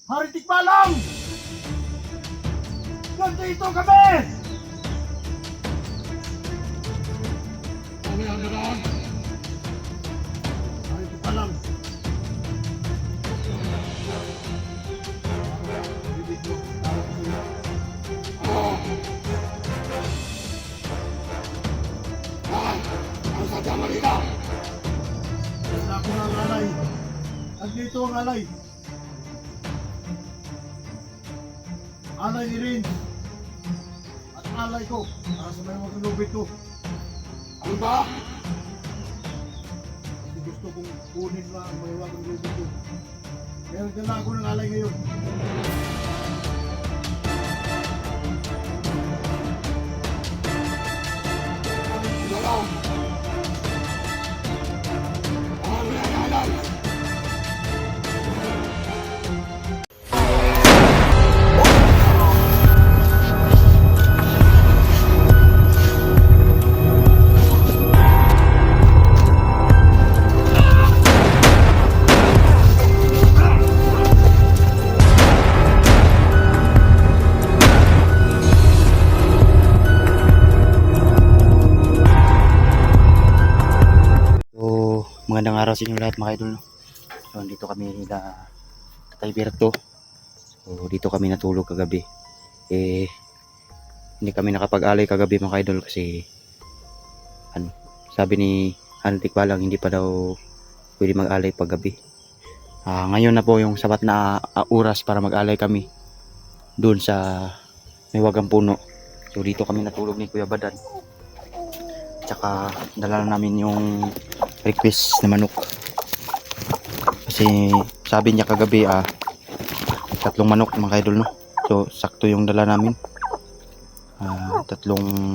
Haritik Palang! Nandito kami! Kami ang daraan. Haritik Palang! Ang sadyang malinaw. Wala ko ng alay. Nandito ang alay. Alay ni Rin. At alay ko. Para sa may mga lubid ko. Ano ba? Kasi gusto kong kunin na ang may mga lubid ko. Kaya nagdala ako ng alay ngayon. Dalaw. Ang nangyayalay. So, magandang araw sa inyo lahat mga idol. So, dito kami nila Tatay Berto. So, dito kami natulog kagabi. Hindi kami nakapag-alay kagabi mga idol kasi sabi ni Haritik Palang hindi pa daw pwede mag-alay paggabi. Ngayon na po yung sapat na oras para mag-alay kami doon sa may wagang puno. So, dito kami natulog ni Kuya Badan. Tsaka dala namin yung request na manok kasi sabi niya kagabi 3 manok mga idol, no? So sakto yung dala namin, 3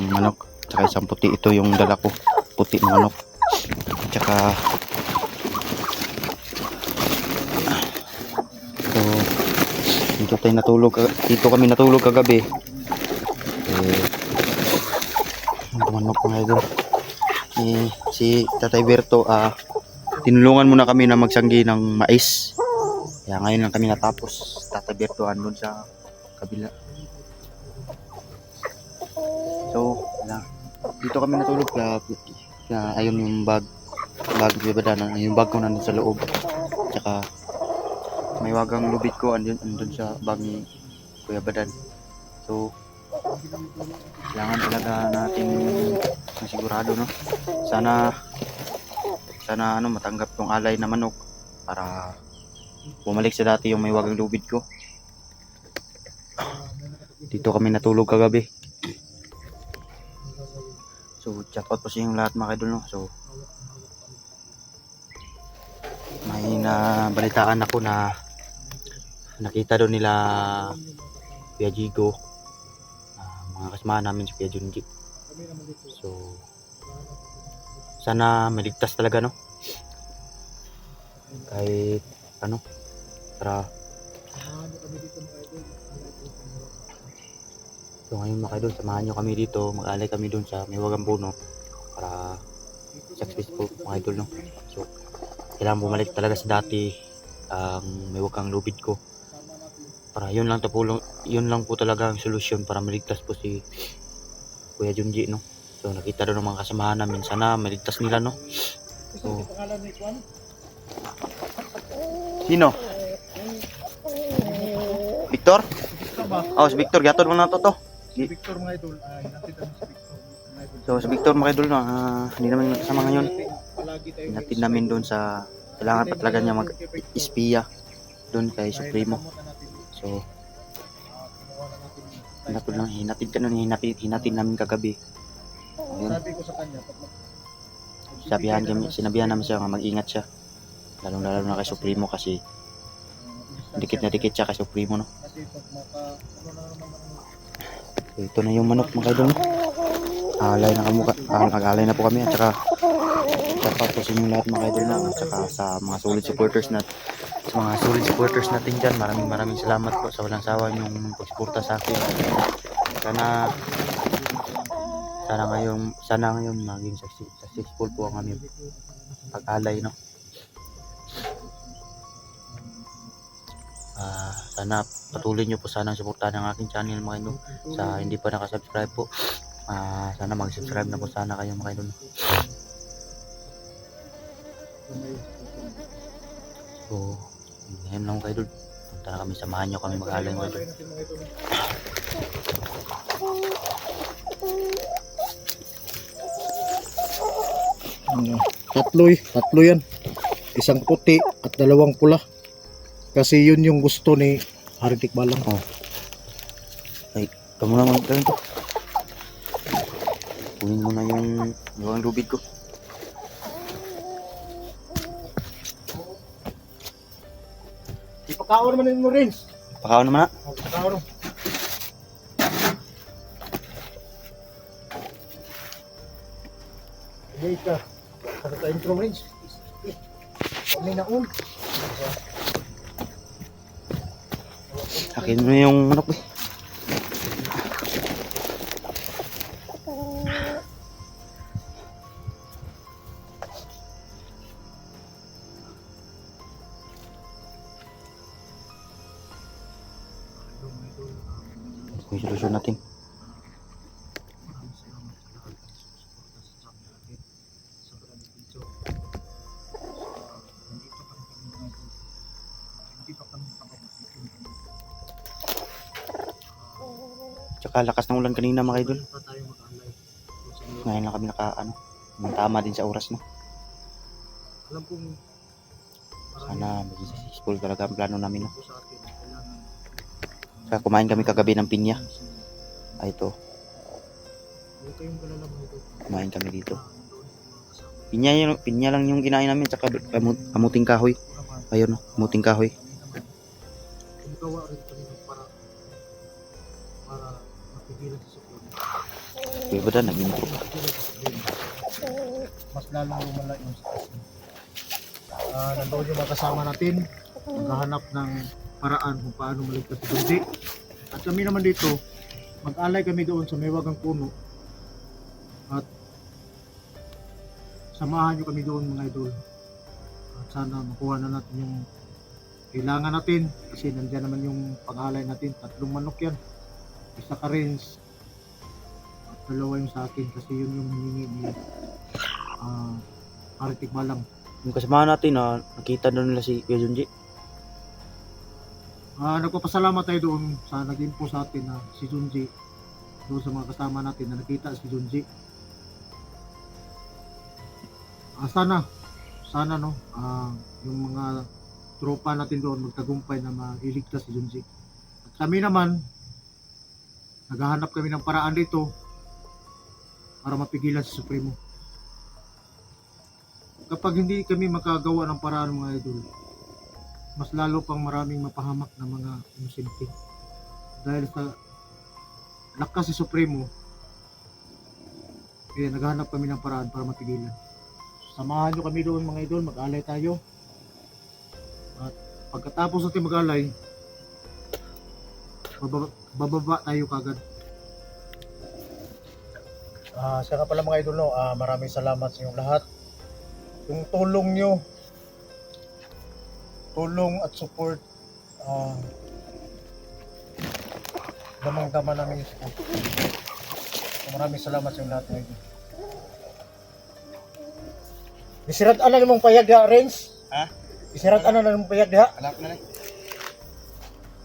manok tsaka isang puti. Ito yung dala ko, puti na manok. Tsaka so dito kami natulog kagabi. Manok mga idol. Si Tatay Berto tinulungan muna kami na magsanggi ng mais. Kaya ngayon lang kami natapos. Tatay Berto andun sa kabila. So dito kami natulog na ayun yung bag yung bag ko nandun sa loob. Tsaka may wagang lubid ko andun sa bag ni Kuya Badan. So kailangan talaga natin masigurado, no? Sana matanggap tong alay na manok para bumalik sa dati yung may wagang lubid ko. Dito kami natulog kagabi. So shout out po sa inyong lahat mga idol, no? So may nabalitaan ako na nakita doon nila Kuya Jigo, mga kasama namin si Kuya Junji. So sana maligtas talaga, no? Kahit para so ngayon mga idol, samahan nyo kami dito, mag-alay kami doon sa may wagang puno para successful mga idol, no? So kailangan bumalik talaga sa dati ang may wagang lubid ko para yun lang po talaga ang solusyon para maligtas po si Kuya Junji, no? So nakita doon ng mga kasamahan namin, sana maligtas nila, no? So sino? Victor? Si Victor, gatod mo na to. Si Victor mga idol. Hinatid namin si Victor mga idol. So si Victor mga idol, no, hindi naman kasama ngayon. Palagi tayo. Hinatid namin doon sa kailangan pa talaga niya mag-espiya doon kay Supremo. So hinatid namin kagabi. Ayun. Sabi ko sa kanya, Sinabihan namin siya nga mag-ingat siya. Lalo na kay Supremo kasi dikit na dikit siya kay Supremo, no? Kasi pag So, ito na yung manok mga idol, no? Alay na po kami at saka dapat po sa inyong lahat mga idol, no? At saka sa mga solid supporters natin dyan, maraming salamat po sa walang sawa yung pagsuporta sa akin. Sana ngayon maging successful po ang aming pag-alay, no? Sana patuloy nyo po sana suportahan ang aking channel mga idol. Sa hindi pa nakasubscribe po, sana mag-subscribe na po sana kayo mga idol. So, ngayon lang mga idol. Punta na kami, samahan nyo kami mag-alay mga idol. Tatlo yan. Isang puti at dalawang pula. Kasi yun yung gusto ni Haritik Balang. Oh. Ay, kamu naman gawin to. Kunin mo na yung lubid ko. Ipakaon naman mo rin. Pakaon naman na. Ipakaon. Hindi ka. Kasi ka intro rin. Kami na un. Akin mo na yung manok eh. Yung solusyon natin. Tsaka lakas ng ulan kanina mga idol. Ngayon lang kami tama din sa oras no. Alam kong Sana maging successful talaga ang plano namin no. Saka kumain kami kagabi ng pinya. Ay ito, kumain kami dito. Pinya lang yung kinain namin, tsaka kamuting kahoy. Ayun no, kamuting kahoy. Gawa rin kami para mapigilan sa suklon. Kuya ba nag-intro ka? Mas lalong lumala yung sitwasyon. Nandoon yung mga kasama natin, maghahanap ng paraan kung paano maligtas si Donji. At kami naman dito, mag-alay kami doon sa may wagang puno. At samahan nyo kami doon mga idol. At sana makuha na natin yung kailangan natin, kasi nandiyan naman yung pag-alay natin. 3 manok yan, isa ka rinse at 2 yung sa akin, kasi yun yung hiningi ni Haritik Balang. Yung kasama natin na nakita doon nila si Kuya Junji. Nagpapasalamat tayo doon sa nag-info sa atin na si Junji, doon sa mga kasama natin na nakita si Junji. Sana no, yung mga tropa natin doon magtagumpay na mailigtas si Junji. At kami naman, naghahanap kami ng paraan dito para mapigilan si Supremo. Kapag hindi kami makagawa ng paraan mga idol, mas lalo pang maraming mapahamak na mga inosente. Dahil sa lakas si Supremo, kaya naghahanap kami ng paraan para mapigilan. Samahan nyo kami doon mga idol, mag-alay tayo. At pagkatapos natin mag-alay, bababa tayo kagad. Siya nga pala mga idol, no? Maraming salamat sa inyong lahat. Yung tulong nyo, tulong at support, damang-dama namin yung support. So, maraming salamat sa inyong lahat mga idol. Isirat ana namang payag diha, Renz? Ha? Isirat ana namang payag diha? Alak na rin.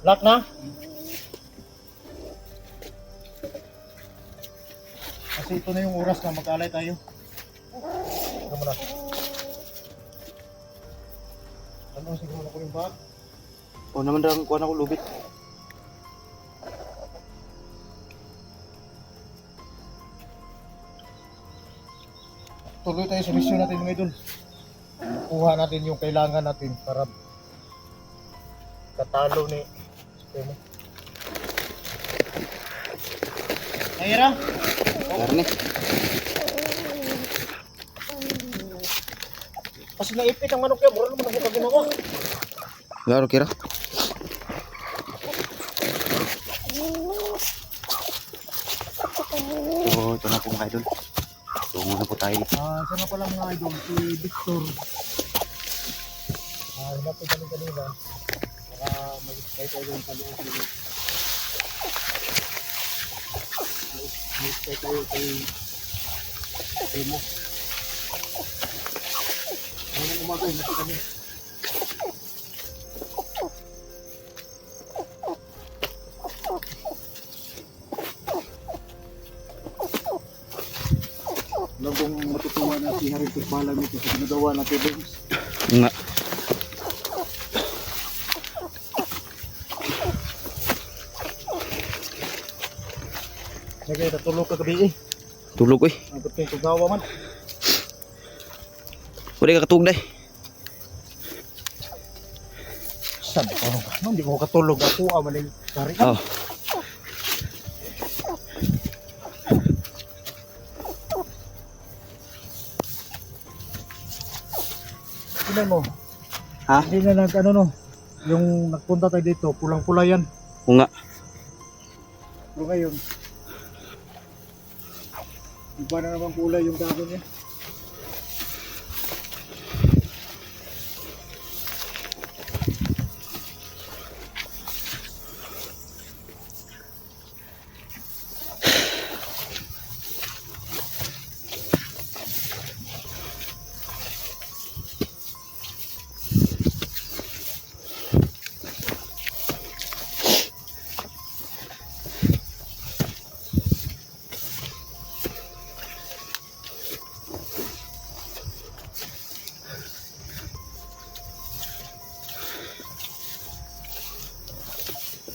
Lock na? Kasi ito na yung oras na mag-alay tayo. Ito mo na. Ano, siguro ko yung bag? O naman lang kuha na ko lubid. Tuloy tayo sa misyon natin mga idol. Kuha natin yung kailangan natin para katalo ni Supremo. Ayra? Karne. Kasi naipit ang manok yan, mura naman ako ginawa. Garo kira. So, ito na po mga idol. Tungo na po tayo dito. Isa na pala mga idol, si Victor. Hinapin kami kanina. mag-stay tayo yung kaloob nila. Mag-stay tayo kay mo. Ngayon umaga, natin kami. Alam kong matutuwa na si Harry Tikbalang ito sa ginagawa natin, Bones. Nga. Nagay, natulog ka gabi eh. Tulog eh. Ang puting tugawa man. Wala ka katugday. Saan ka naman? Hindi ko katulog. Ako man yung kari. Oh. Tingnan mo. Ha? Hindi na ano no. Yung nagpunta tayo dito, pulang-pula yan. Oo nga. Pero ngayon, iba na naman kulay yung dahon niya.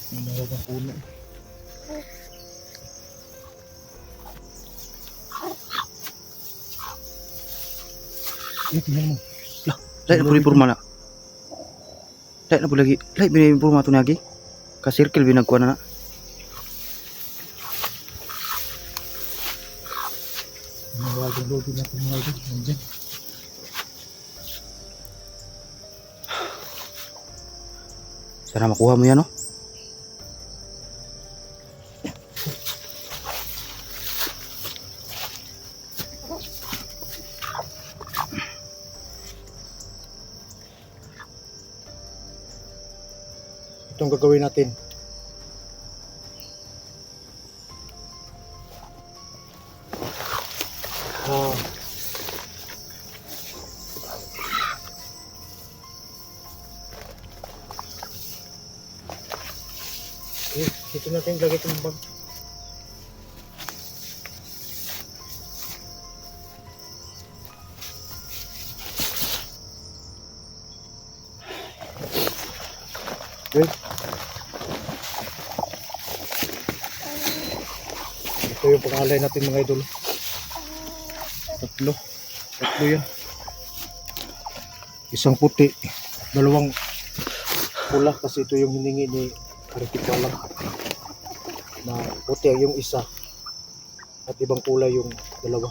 Ang mahal ng puno. Eh, tingnan mo. Lain na po yung purma na. Lain na po lagi. Lain binay yung purma ito lagi. Ka-circle binagkuha na na. Mawagang lobby natin mga ito. Nandiyan. Sana makuha mo yan, no? Itong gagawin natin. Dito natin lagay itong bag. Okay. Ito yung pangalay natin mga idol. Tatlo yan. Isang puti, dalawang pula kasi ito yung hiningi ni Aritipalang na puti yung isa at ibang kulay yung dalawa.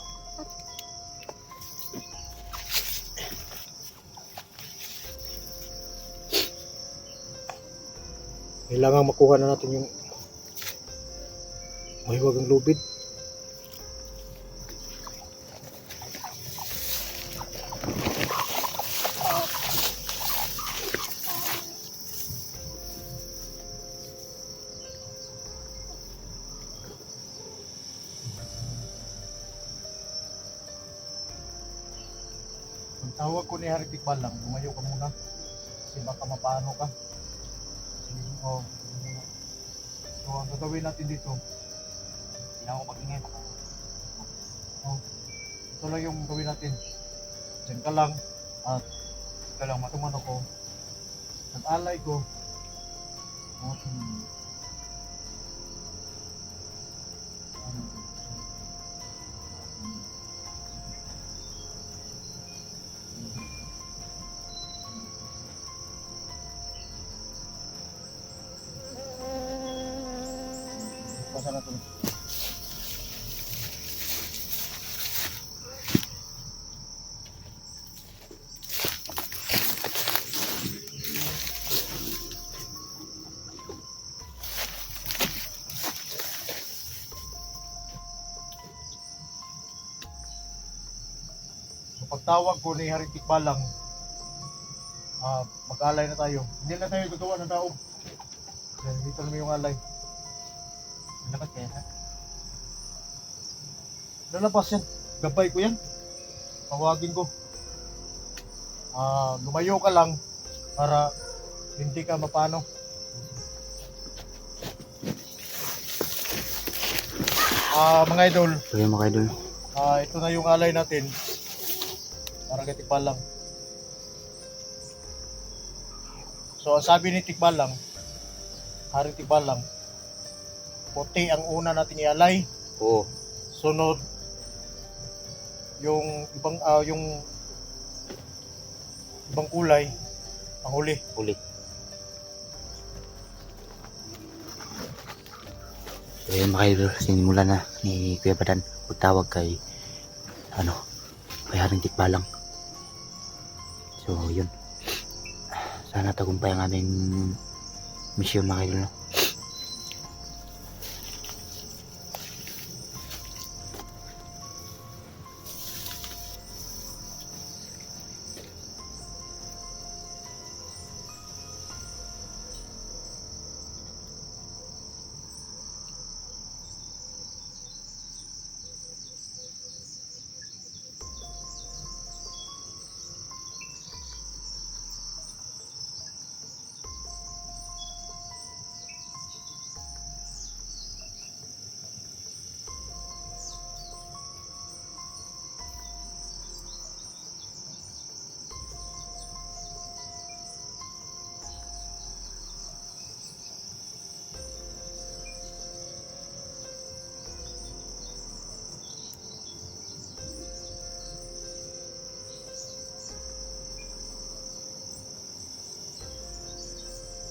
Kailangan makuha na natin yung mahiwagang lubid. Ang tawag ko ni Harry Tikbalang, lumayo ka muna kasi baka mapaano ka. Oh. So ang gagawin natin dito, kailangan ko mag-ingay. Oh. Ito lang yung gawin natin. Diyan ka lang at ika lang matuman ako. Nag-alay ko. Pasa na ito. So pagtawag ko ni Harry Tikbalang, mag-alay na tayo. Hindi na tayo gagawa ng daog. Yan, dito naman yung alay. Dapat kaya ha? Lalabas yan. Gabay ko yan. Tawagin ko. Lumayo ka lang para hindi ka mapano. Mga idol, So yun mga idol. ito na yung alay natin. Para kay Tikbalang. So ang sabi ni Tikbalang, Hari Tikbalang, puti ang una natin ialay. Oo. Sunod yung ibang kulay ang huli. Uli. So yun mga idol. Sinimula na ni Kuya Badan. Magtawag kay kay Haring Tikbalang. So yun. Sana tagumpay ang aming misyon mga idol. No?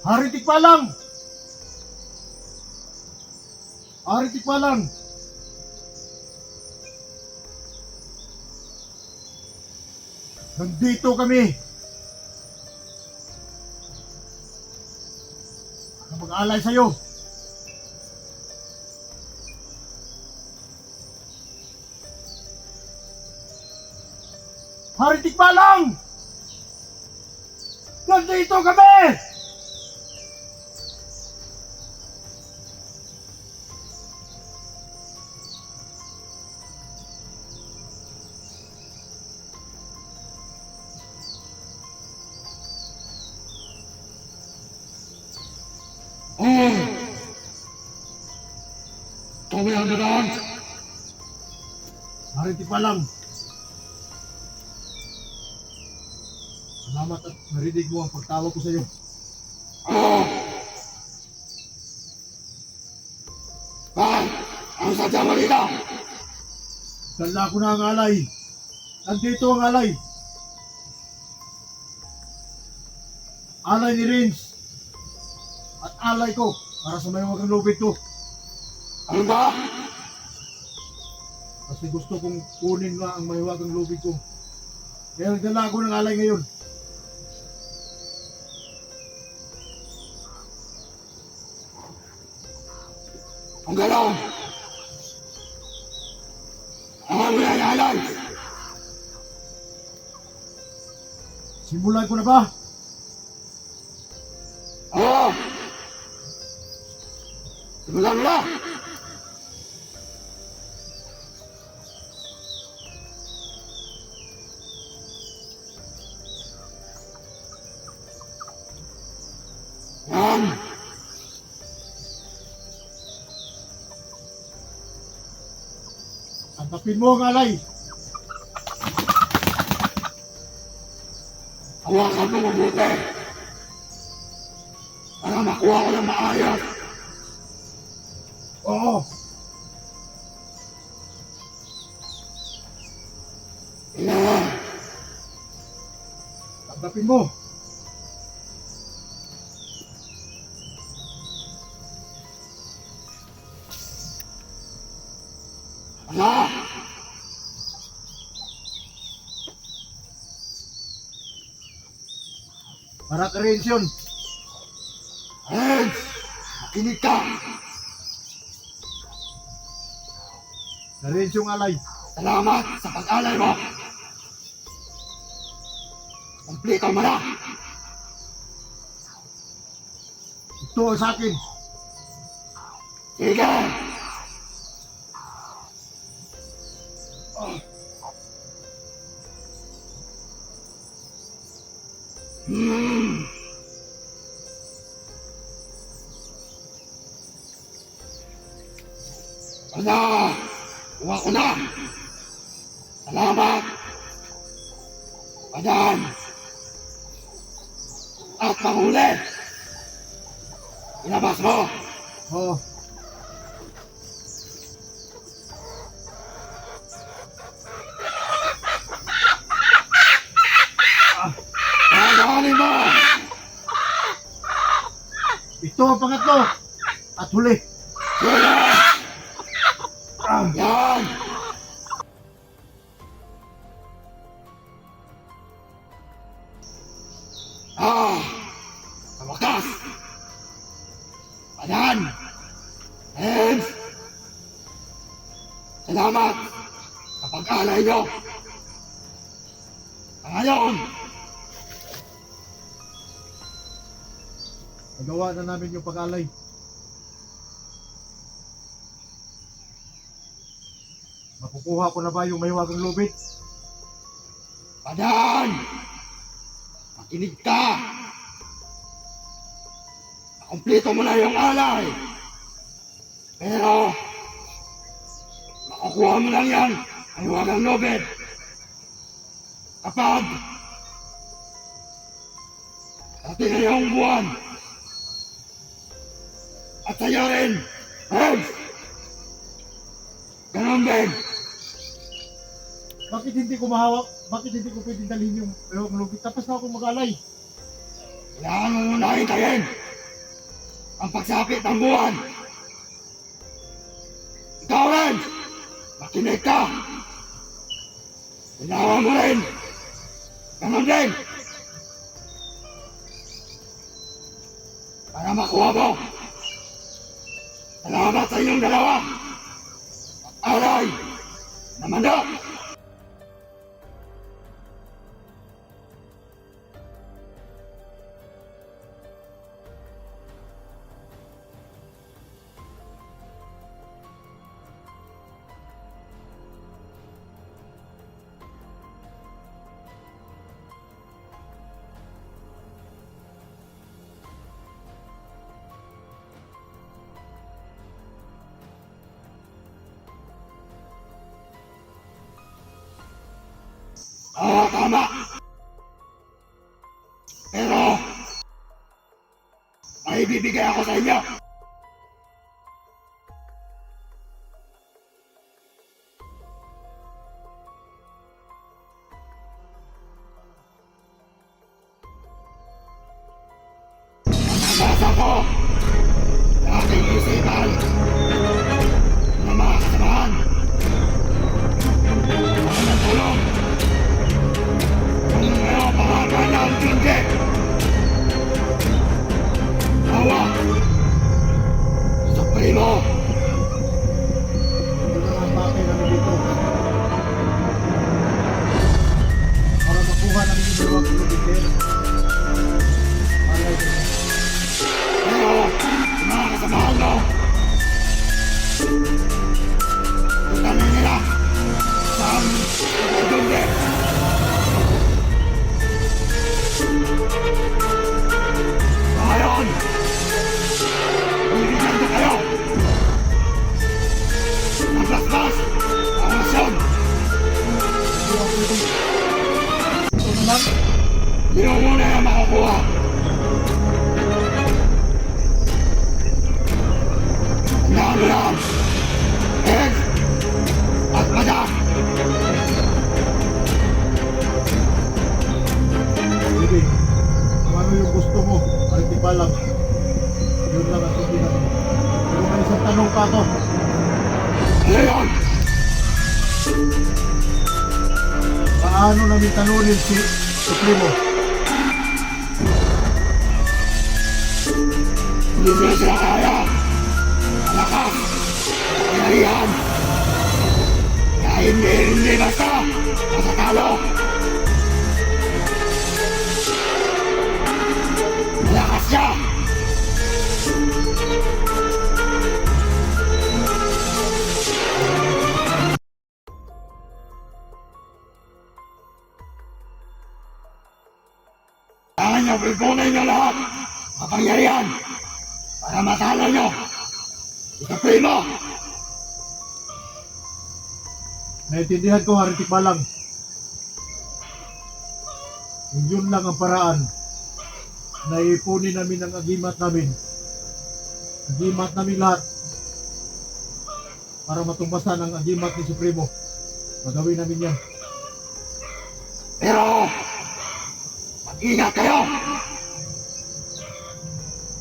Hari Tikbalang! Hari Tikbalang! Nandito kami! Ano mag-alay sa'yo? Hari Tikbalang! Nandito kami! Kami ang dadaan. Hari Tikbalang! Salamat at narinig mo ang pagtawag ko sa'yo. Bakit? Ang sadya mo dito? Dala ko na ang alay. Nandito ang alay. Alay ni Rins. At alay ko para sa may wagang lubid ko. Ano ba? Kasi gusto kong kunin nga ang mahiwagang lubid ko. Kaya nagdala ako ng alay ngayon. Ang galaw. Ang ano yan, alay? Simulan ko na ba? Oo. Simulan mo na. Yan. Antapin mo ang alay. Hawakan mo mabuti. Para makuha ko ng maayos. Oo. Yan. Antapin mo. Ala. Para ka rin yun. Reds. Makinig ka. Rin yung alay. Salamat sa pag-alay mo. Kumplito mo na. Ito sa akin. Sige! Hmm. Ala! Kuha ko na! Salamat! Adan! At panghuli! Ilabas mo! Oo. Kagaling mo! Ito ang pangatlo. At huli. Sige! Ah, Yan! Sa wakas! Adan! Heads! Salamat sa pag-alay nyo! Ngayon, nagawa na namin yung pag-alay. Makukuha ko na ba yung mahiwagang lubid? Adan! Makinig ka! Nakumpleto mo na yung alay! Pero, makukuha mo lang yan ay walang lobet. Kapag dati na yung buwan at sa'yo rin, Heads! Ganon din! Bakit hindi ko mahawak? Bakit hindi ko pwedeng dalhin yung mahiwagang lubid? Tapos na ako mag-alay. Kailangan mo muna hintayin ang pagsapit ng buwan. Ikaw rin! Makinig ka! Ginawa mo rin! Ganon din! Para makuha mo! Salamat sa inyong dalawa! Alay! Na mandok! Oo, tama! Pero, may bibigay ako sa inyo! Nabasa ko sa aking isipan ng mga kasamahan ang nagtulong kung mayroong pangalan ng Junji. Hawa! Supremo! Ito na ang bakay namin dito. Para makuha namin yung mahiwagang lubid. Alay ko na. Pero, yung mga kasamahan mo, tutanin nila sa Junji. Ngayon, bibigyan ko kayo ng basbas ang misyon. Ito na lang. Hindi mo muna yung makukuha. Tandaan mo lang, Heads at Madam. Sige. Kung ano yung gusto mo, altipalam. Yun lang ang sabi namin. Pero may isang tanong pa ako. Ngayon, Paano namin tanunin si Supremo? hindi mo sila kaya. Malakas, kapangyarihan. Kaya hindi basta masatalo. Malakas siya. Baka matalo nyo! Ito primo! Naintindihan ko, Haring Tikbalang. Kung yun lang ang paraan na ipunin namin ang agimat namin. Agimat namin lahat para matumbasan ang agimat ni Supremo. Magawin namin yan. Pero, mag-ingat kayo!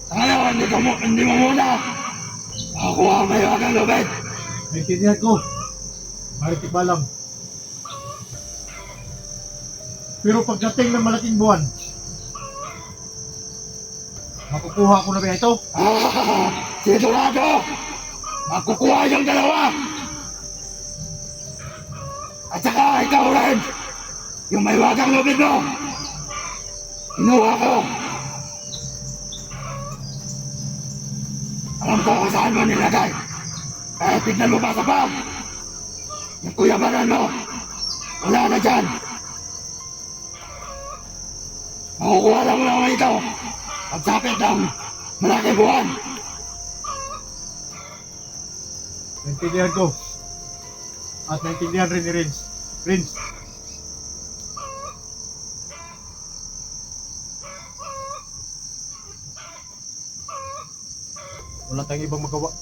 Sa ngayon, hindi mo muna makakuha ang mayawagang lubid! Naintindihan ko, Haring Tikbalang. Pero pagdating ng malaking buwan, makukuha ko na ba ito? Sigurado! Makukuha yung dalawa! At saka ikaw rin! Yung may wagang lubid mo! Kinuha ko! Alam ko kung saan mo nilagay! Kahit tignan mo pa sa bag! Yung kuyabanan mo! Wala na dyan! Makukuha lang mo naman ito! Pagsapit ng malaking buwan! Naintindihan ko. At naintindihan rin ni Renz. Renz, wala tayong ibang magawa.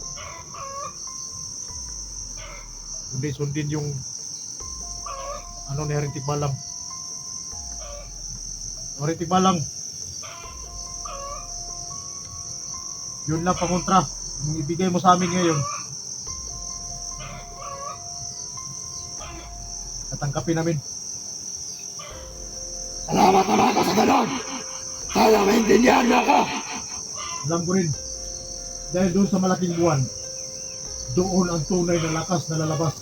Kundi sundin yung ano ni Haring Tikbalang. Haring Tikbalang, yun lang pangontra yung ibigay mo sa amin ngayon. Tatangkapin namin. Salamat naman ako sa ganon! Sana maintindihan mo ako! Alam ko rin, dahil doon sa malaking buwan, doon ang tunay na lakas na lalabas.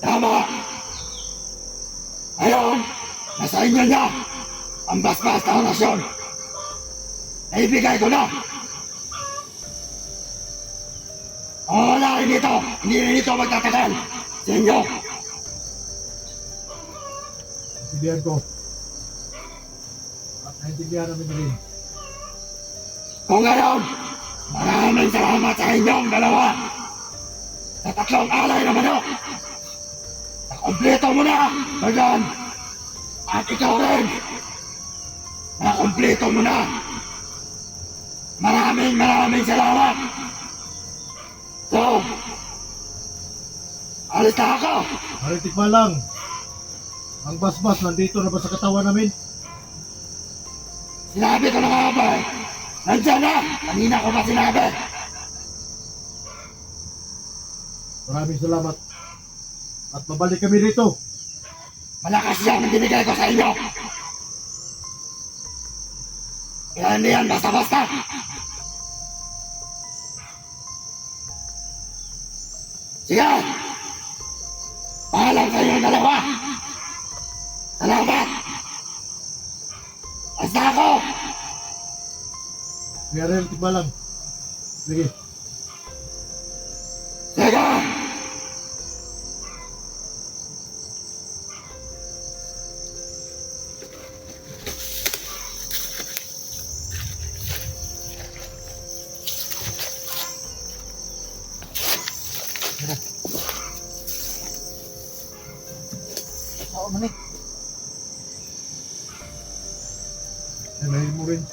Tama! Ngayon, nasa inyo na ang basbas na orasyon. Naibigay ko na! Kung wala rin dito, hindi rin ito magtatagal sa inyo. Naintindihan ko. At naintindihan namin rin. Kung ngayon, maraming salamat sa inyong dalawa sa tatlong alay na manok. Nakompleto mo na, Bagan. At ikaw rin, nakompleto mo na. Maraming salamat. So, alis na ako. Haring Tikbalang, ang basbas nandito na ba sa katawan namin? Sinabi ko na nga ba eh. Nandiyan na! Kanina ko ba sinabi? Maraming salamat. At mabalik kami rito. Malakas yan ang binigay ko sa inyo. Kaya hindi yan basta-basta. Sige! Paalam sa inyo dalawa! Salamat! Basta ako! May Haring Tikbalang. Sige. Sige! Oo, manik. Nanahin mo rin.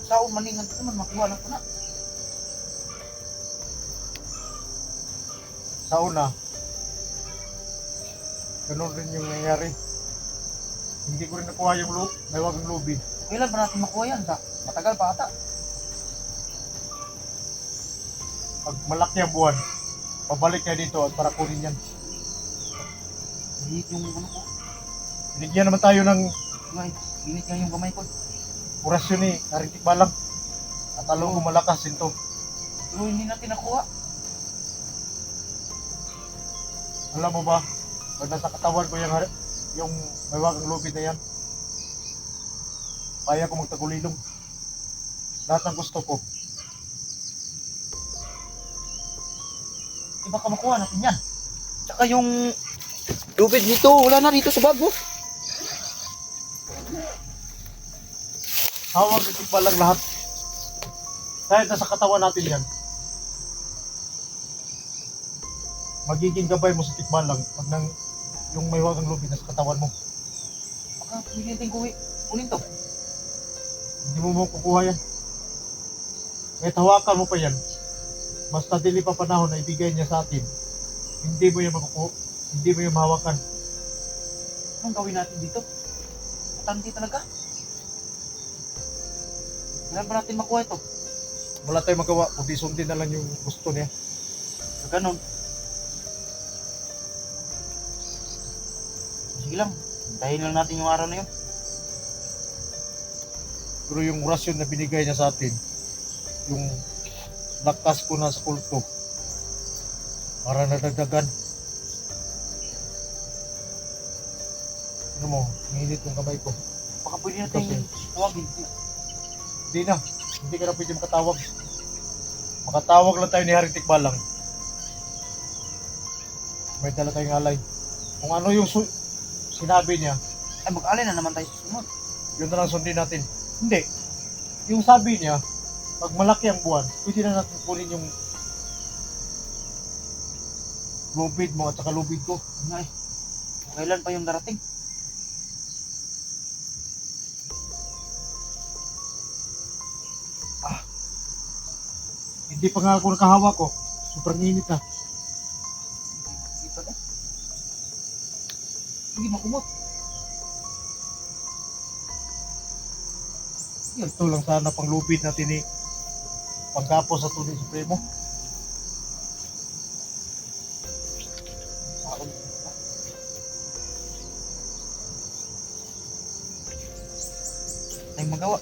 Sao maningan ko naman, makuha lang ko na. Sa una, ganun rin yung nangyari. Hindi ko rin nakuha yung may wagang lubid. Kailan ba natin makuha yan? Matagal pa ata. Pag malaki ang buwan, pabalik niya dito at para kunin yan. Ginit yung ano ko. Binigyan naman tayo ng Ginit nga yung gamay ko. orasyon ni Haring Tikbalang. At alam ko malakas ito. Pero hindi natin nakuha. Alam mo ba, pag nasa katawan ko yung may wagang lubid na yan, kaya ko magtagulilong. Lahat ng gusto ko. Di baka makuha natin yan. Tsaka yung lubid nito, wala na dito sa bag mo. hawak ng tikbalang lahat. Kahit nasa katawan natin yan. Magiging gabay mo sa tikbalang pag nang yung may wagang lubid nasa katawan mo. Baka pwede natin kunin to. Hindi mo kukuha yan. Kahit hawakan mo pa yan, basta dili pa panahon na ibigay niya sa atin, hindi mo yan makukuha, hindi mo yan mahawakan. Anong gawin natin dito? Matandi talaga. Kailan ba natin makuha ito? Wala tayong magawa, kundi sundin na lang yung gusto niya. Sa ganun. Sige lang. Hintayin lang natin yung araw na yun. Pero yung orasyon na binigay niya sa atin, yung lakas ko na sa kulto, para nadagdagan. Ano mo, hinit yung kamay ko. Baka pwede natin tawagin. Hindi na, hindi ka na pwede makatawag. Makatawag lang tayo ni Haring Tikbalang. May dala tayong alay. Kung ano yung sinabi niya, Ay, mag-alay na naman tayo sa sunod. yun na lang sundin natin. Hindi. Yung sabi niya, pag malaki ang buwan, pwede na natin kunin yung lubid mo at saka lubid ko. Nga eh. Kung kailan pa yung darating? Hindi pa nga ako nakahawak ko. Sobrang init na. Hindi pa na. Hindi makumot. Ito lang sana pang lubid natin pagkapos sa Tunay Supremo. Tayong magawa.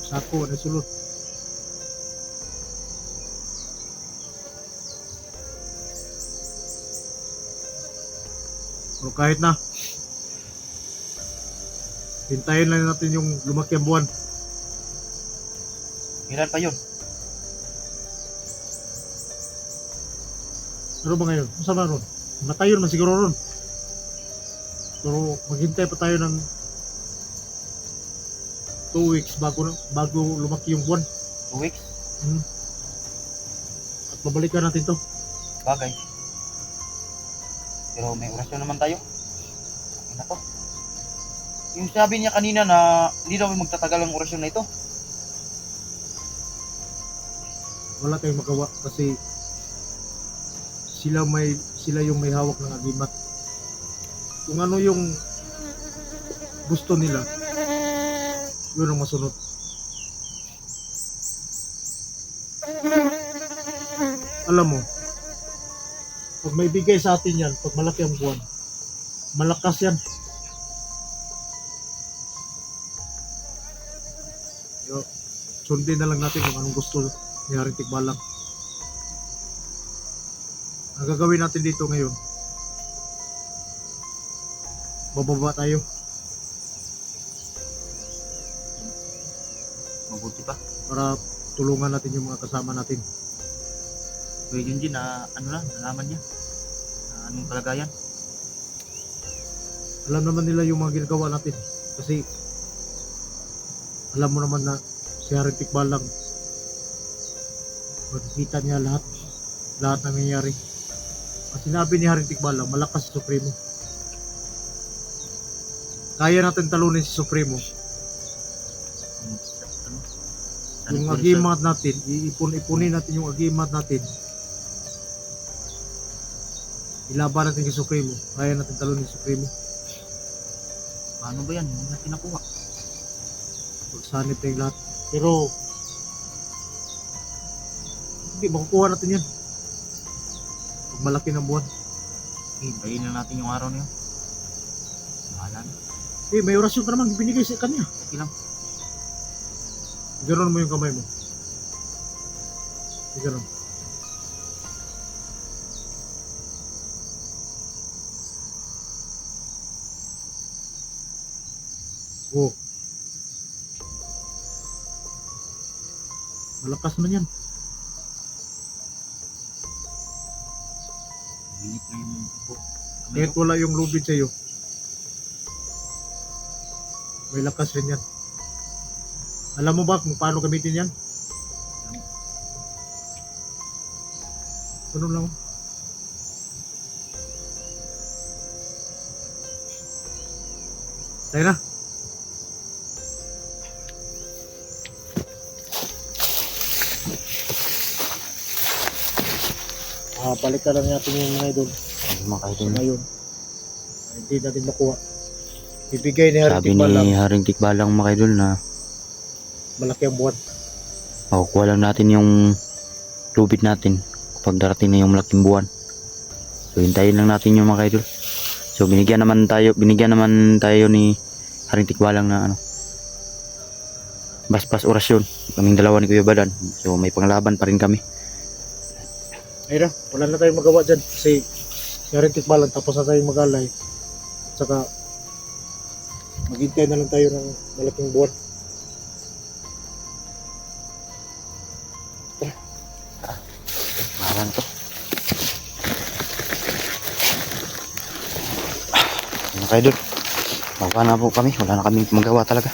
Sako na sulot. Pero kahit na, hintayin lang natin yung lumaki ang buwan. Kailan pa yun? Ano ba ngayon? Masama ron? Matayon man siguro ron. Pero maghintay pa tayo ng 2 weeks bago lumaki yung buwan. 2 weeks? At babalikan natin to. Bagay. Pero may orasyon naman tayo. Okay na to. Yung sabi niya kanina na hindi daw magtatagal ang orasyon na ito. Wala tayong magawa kasi sila yung may hawak ng agimat. Kung ano yung gusto nila, yun ang masunod. Alam mo, pag may bigay sa atin yan, pag malaki ang buwan, malakas yan. Yo, sundin na lang natin kung anong gusto ni Haring Tikbalang. Ang gagawin natin dito ngayon, bababa tayo. Mabuti pa. Para tulungan natin yung mga kasama natin. Kuya Junjin na nalaman niya. Na anong kalagayan. Alam naman nila yung mga ginagawa natin. Kasi alam mo naman na si Haring Tikbalang, makikita niya lahat nangyayari. At sinabi ni Haring Tikbalang, malakas si Supremo. Kaya natin talunin si Supremo. Yung agimat natin, ipunin natin yung agimat natin. Ilaban natin kay Supremo. Kaya natin talunin si Supremo. Paano ba yan? Hindi natin nakuha. Magsanip tayong lahat. Pero hindi, makukuha natin yan. Pag malaki ng buwan. Hintayin na natin yung araw na yun. Bahala na. May orasyon ka naman binigay sa kanya. Sige lang. Ganon mo yung kamay mo. Ganon. Oh. Malakas man yan. Init na yung upo. Kahit wala yung lubid sa'yo, May lakas rin yan. Alam mo ba kung paano gamitin yan? Ano lang. Tayo na. Balik ka lang natin yung mga idol. Ayun, mga idol. Ngayon, hindi natin makuha. Ibigay ni Haring Sabi Tikbalang, ni Haring Tikbalang mga idol na malaki ang buwan. makukuha lang natin yung lubid natin kapag darating na yung malaking buwan. So hintayin lang natin yung mga idol. So binigyan naman tayo ni Haring Tikbalang na ano, baspas orasyon kaming dalawa ni Kuya Badan. So may panglaban pa rin kami. Ayun na, wala na tayong magawa dyan kasi si Haring Tikbalang tapos na tayong mag-alay. At saka maghintay na lang tayo ng malaking buwan. Mahalan to. Mga idol, baka na po kami, wala na kami magawa talaga.